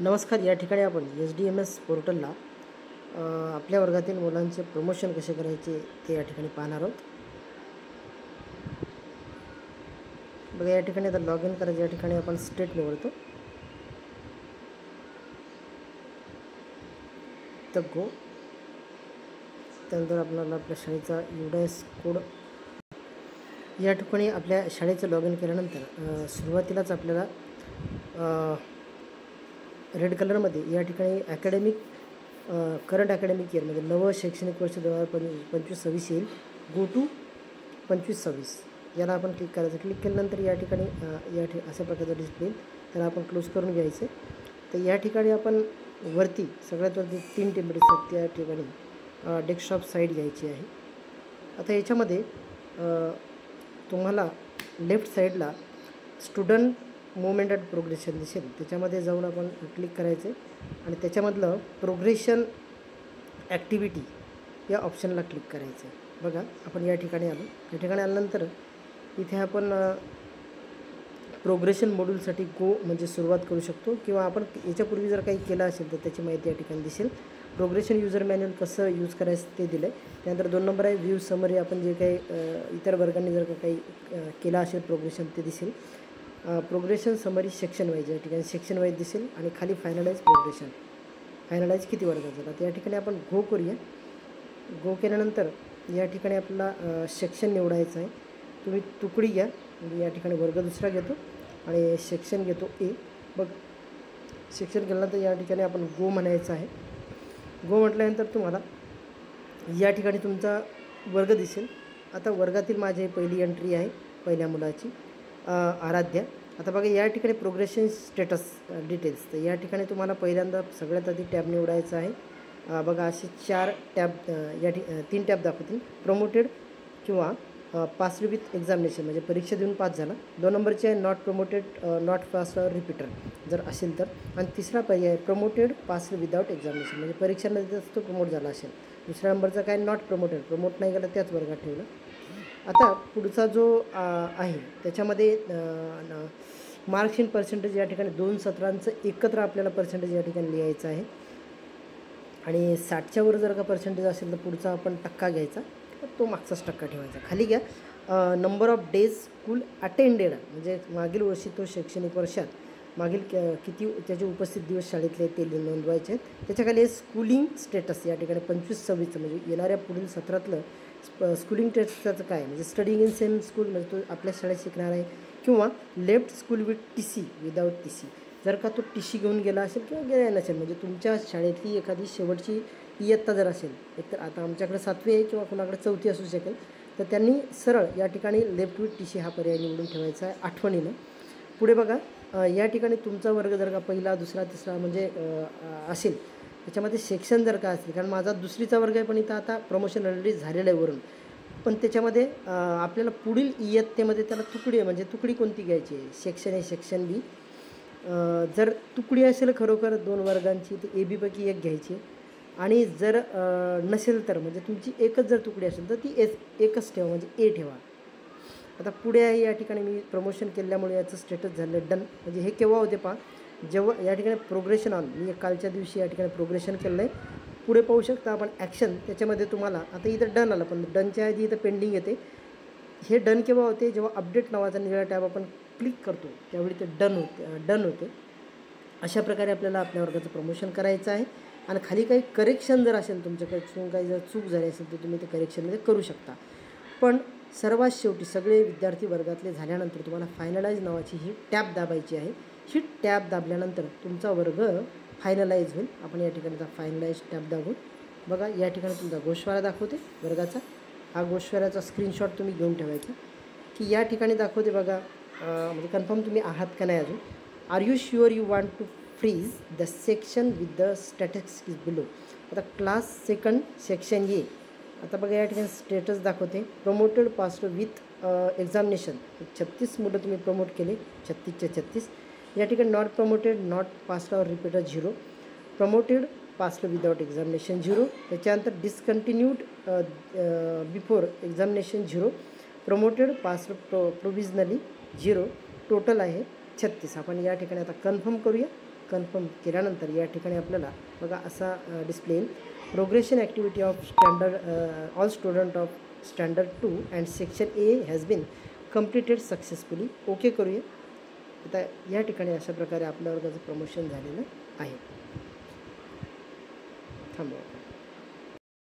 नमस्कार. या ठिकाणी आपण SDMS पोर्टलला आपल्या वर्गातील मुलांचे प्रमोशन कसे करायचे ते या ठिकाणी पाहणार आहोत. बघा, या ठिकाणी आता लॉग इन करायचं. या ठिकाणी आपण स्टेट निवडतो, तर गो. त्यानंतर आपल्याला आपल्या शाळेचा UDIS कोड या ठिकाणी आपल्या शाळेचं लॉग इन केल्यानंतर सुरुवातीलाच आपल्याला रेड कलरमध्ये या ठिकाणी करंट अकॅडमिक इयरमध्ये नवं शैक्षणिक वर्ष 2025-26 येईल. गो टू 25-26 याला आपण क्लिक करायचं. क्लिक केल्यानंतर या ठिकाणी अशा प्रकारचा डिस्प्ले त्याला आपण क्लोज करून घ्यायचं. तर या ठिकाणी आपण वरती सगळ्यात वरती 3 टेम्पलेट्स आहेत, त्या ठिकाणी डेस्कटॉप साईड घ्यायची आहे. आता याच्यामध्ये तुम्हाला लेफ्ट साईडला स्टुडंट मूवमेंट अँड प्रोग्रेशन दिसेल. त्याच्यामध्ये जाऊन आपण क्लिक करायचे आणि त्याच्यामधलं प्रोग्रेशन ॲक्टिव्हिटी या ऑप्शनला क्लिक करायचं. बघा, आपण या ठिकाणी आलो. या ठिकाणी आल्यानंतर इथे आपण प्रोग्रेशन मॉड्यूलसाठी गो म्हणजे सुरुवात करू शकतो, किंवा आपण याच्यापूर्वी जर काही केलं असेल तर त्याची माहिती या ठिकाणी दिसेल. प्रोग्रेशन युजर मॅन्युअल कसं यूज करायचं ते दिलं आहे. त्यानंतर 2 नंबर आहे व्ह्यू समरी. आपण जे काही इतर वर्गांनी जर काही केलं असेल प्रोग्रेशन ते दिसेल. प्रोग्रेशन समरी सेक्शन वाईज या ठिकाणी सेक्शन वाईज दिसेल आणि खाली फायनलाइज प्रोग्रेशन, फायनलाइज किती वर्गात झाला. तर या ठिकाणी आपण गो करूया. गो केल्यानंतर या ठिकाणी आपल्याला सेक्शन निवडायचं आहे. तुम्ही तुकडी घ्या, म्हणजे या ठिकाणी वर्ग दुसरा घेतो आणि सेक्शन घेतो ए. बघ, सेक्शन केल्यानंतर या ठिकाणी आपण गो म्हणायचं आहे. गो म्हटल्यानंतर तुम्हाला या ठिकाणी तुमचा वर्ग दिसेल. आता वर्गातील माझी पहिली एंट्री आहे, पहिल्या मुलाची आराध्या. आता बघा, या ठिकाणी प्रोग्रेशन स्टेटस डिटेल्स. तर या ठिकाणी तुम्हाला पहिल्यांदा सगळ्यात आधी टॅब निवडायचं आहे. बघा, असे 4 टॅब 3 टॅब दाखवतील. प्रमोटेड किंवा पास विथ एक्झामिनेशन म्हणजे परीक्षा देऊन पास झाला. 2 नंबरचे आहे नॉट प्रमोटेड, नॉट पास और रिपीटर जर असेल तर. आणि तिसरा पर्याय प्रमोटेड पास विदाउट एक्झामिनेशन म्हणजे परीक्षा न देताच तो प्रमोट झाला असेल. दुसऱ्या नंबरचा काय नॉट प्रमोटेड, प्रमोट नाही गेला त्याच वर्गात ठेवलं. आता पुढचा जो आहे त्याच्यामध्ये मार्क्स इन पर्सेंटेज या ठिकाणी 2 सत्रांचं एकत्र आपल्याला पर्सेंटेज या ठिकाणी लिहायचं आहे. आणि 60च्या वर जर का पर्सेंटेज असेल तर पुढचा आपण टक्का घ्यायचा, तो मागचाच टक्का ठेवायचा. खाली घ्या number of days school attended म्हणजे मागील वर्षी तो शैक्षणिक वर्षात मागील किती त्याचे उपस्थित दिवस शाळेतले ते नोंदवायचे आहेत. त्याच्याखाली स्कूलिंग स्टेटस या ठिकाणी 25-26 म्हणजे येणाऱ्या पुढील सत्रातलं स्कूलिंग टेस्टचं काय म्हणजे स्टडिंग इन सेम स्कूल म्हणजे तो आपल्या शाळेत शिकणार आहे, किंवा left school with TC without TC जर का तो TC घेऊन गेला असेल किंवा गेला नसेल, म्हणजे तुमच्या शाळेतली एखादी शेवटची इयत्ता जर असेल, एकतर आता आमच्याकडे 7वी आहे किंवा कोणाकडे 4थी असू शकेल, तर त्यांनी सरळ या ठिकाणी लेफ्ट विथ TC हा पर्याय निवडून ठेवायचा आहे आठवणीनं. पुढे बघा, या ठिकाणी तुमचा वर्ग जर का पहिला, दुसरा, तिसरा म्हणजे असेल, त्याच्यामध्ये सेक्शन जर का असेल, कारण माझा 2रीचा वर्ग आहे पण इथं आता प्रमोशन ऑलरेडी झालेलं आहे वरून, पण त्याच्यामध्ये आपल्याला पुढील इयत्तेमध्ये त्याला तुकडी आहे म्हणजे तुकडी कोणती घ्यायची आहे, सेक्शन ए सेक्शन बी. जर तुकडी असेल खरोखर 2 वर्गांची तर AB पैकी एक घ्यायची, आणि जर नसेल तर म्हणजे तुमची एकच जर तुकडी असेल तर ती एकच ठेवा म्हणजे A ठेवा. आता पुढे आहे या ठिकाणी मी प्रमोशन केल्यामुळे याचं स्टेटस झालं डन. म्हणजे हे केव्हा होते पहा, जेव्हा या ठिकाणी प्रोग्रेशन ऑन, मी कालच्या दिवशी या ठिकाणी प्रोग्रेशन केलं आहे. पुढे पाहू शकता आपण ॲक्शन, त्याच्यामध्ये तुम्हाला आता इथं डन आलं, पण डनच्या आधी इथं पेंडिंग येते. हे डन केव्हा होते, जेव्हा अपडेट नावाचा निळा टॅब आपण क्लिक करतो त्यावेळी ते डन होते. अशा प्रकारे आपल्याला आपल्या वर्गाचं प्रमोशन करायचं आहे. आणि खाली काही करेक्शन जर असेल तुमच्याकडे, काही जर चूक झाली असेल तर तुम्ही ते करेक्शनमध्ये करू शकता. पण सर्वात शेवटी सगळे विद्यार्थी वर्गातले झाल्यानंतर तुम्हाला फायनलाइज नावाची ही टॅब दाबायची आहे. ही टॅब दाबल्यानंतर तुमचा वर्ग फायनलाइज होईल. आपण या ठिकाणी फायनलाइज टॅब दाबून बघा, या ठिकाणी तुमचा गोषवारा दाखवते वर्गाचा. हा गोषवाऱ्याचा स्क्रीनशॉट तुम्ही घेऊन ठेवायचा, की या ठिकाणी दाखवते बघा. म्हणजे कन्फर्म तुम्ही आहात का नाही अजून. Are you sure you want to freeze the section with the statistics below. आता क्लास सेकंड सेक्शन ए. आता बघा, या ठिकाणी स्टेटस दाखवते प्रमोटेड पास्ड विथ एक्झामिनेशन. 36 मुलं तुम्ही प्रमोट केले, 36च्या 36. या ठिकाणी नॉट प्रमोटेड, नॉट पास्ड और repeater 0, promoted passed without examination 0. त्याच्यानंतर discontinued before examination 0, promoted passed provisionally 0. Total आहे 36. आपण या ठिकाणी आता कन्फर्म करूया. कन्फर्म केल्यानंतर या ठिकाणी आपल्याला बघा असा डिस्प्ले येईल. Progression activity of standard all student of standard 2 and section A has been completed successfully. Okay करूया. आता या ठिकाणी अशा प्रकारे आपल्या वर्गाचं प्रमोशन झालेलं आहे. थांबवा.